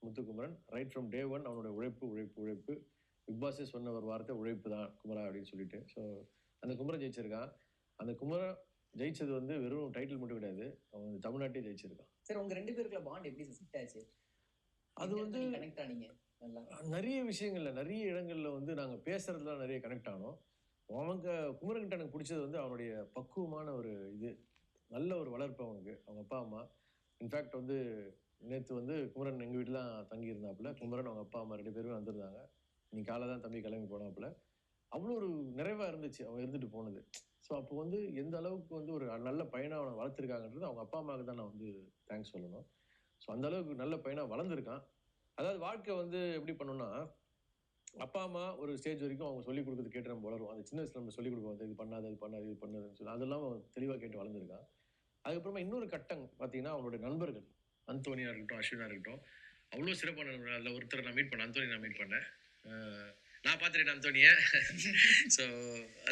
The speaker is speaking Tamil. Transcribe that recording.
Muthukumaran. Right from day one அவனோட உழைப்பு உழைப்பு உழைப்பு. பிக் பாஸே சொன்ன ஒரு வார்த்தை உழைப்பு தான் குமரா அப்படின்னு சொல்லிட்டு. ஸோ அந்த குமரன் ஜெயிச்சிருக்கான். அந்த குமரன் ஜெயிச்சது வந்து வெறும் டைட்டில் மட்டும் கிடையாது, அவன் தமிழ்நாட்டையே ஜெயிச்சிருக்கான். சார் உங்க 2 பேருக்குள்ள பாண்ட் எப்படி செட் ஆச்சு? அது வந்து கனெக்ட் ஆனீங்க நிறைய விஷயங்கள்ல, நிறைய இடங்கள்ல வந்து நாங்க பேசுறதுல நிறைய கனெக்ட் ஆனோம். அவங்க குமரன்கிட்ட எனக்கு பிடிச்சது வந்து அவனுடைய பக்குவமான ஒரு இது, நல்ல ஒரு வளர்ப்பு அவனுக்கு, அவங்க அப்பா அம்மா. இன்ஃபேக்ட் வந்து நேற்று வந்து குமரன் எங்கள் வீட்டில் தான் தங்கியிருந்தாப்புல. குமரன் அவங்க அப்பா அம்மா 2 பேருமே வந்திருந்தாங்க. இன்னைக்கு காலை தான் தம்பி கிளம்பி போனாப்புல. அவ்வளோ ஒரு நிறைவாக இருந்துச்சு அவன் இருந்துட்டு போனது. ஸோ அப்போ வந்து எந்த அளவுக்கு வந்து ஒரு நல்ல பையனாக அவனை வளர்த்துருக்காங்கன்றது அவங்க அப்பா அம்மாவுக்கு தான் நான் வந்து தேங்க்ஸ் சொல்லணும். ஸோ அந்த அளவுக்கு நல்ல பையனாக வளர்ந்துருக்கான். அதாவது வாழ்க்கை வந்து எப்படி பண்ணணும்னா, அப்பா அம்மா ஒரு ஸ்டேஜ் வரைக்கும் அவங்க சொல்லிக் கொடுக்குறது கேட்டு நம்ம வளரும். அந்த சின்ன வயசுல நம்ம சொல்லிக் கொடுப்போம், இது பண்ணாத, இது பண்ணாது, இது பண்ணாதுன்னு சொல்லி அதெல்லாம் அவன் தெளிவாக கேட்டு வளர்ந்துருக்கான். அதுக்கப்புறமா இன்னொரு கட்டம் பார்த்தீங்கன்னா, அவனுடைய நண்பர்கள் அந்தோனியா இருக்கட்டும், அஸ்வினா இருக்கட்டும், அவ்வளோ சிறப்பான நண்பர்கள். அதில் ஒருத்தரை நான் மீட் பண்ணேன், அந்தோனி நான் மீட் பண்ணேன். நான் பார்த்துட்டேன் அந்தோனியை. ஸோ அந்த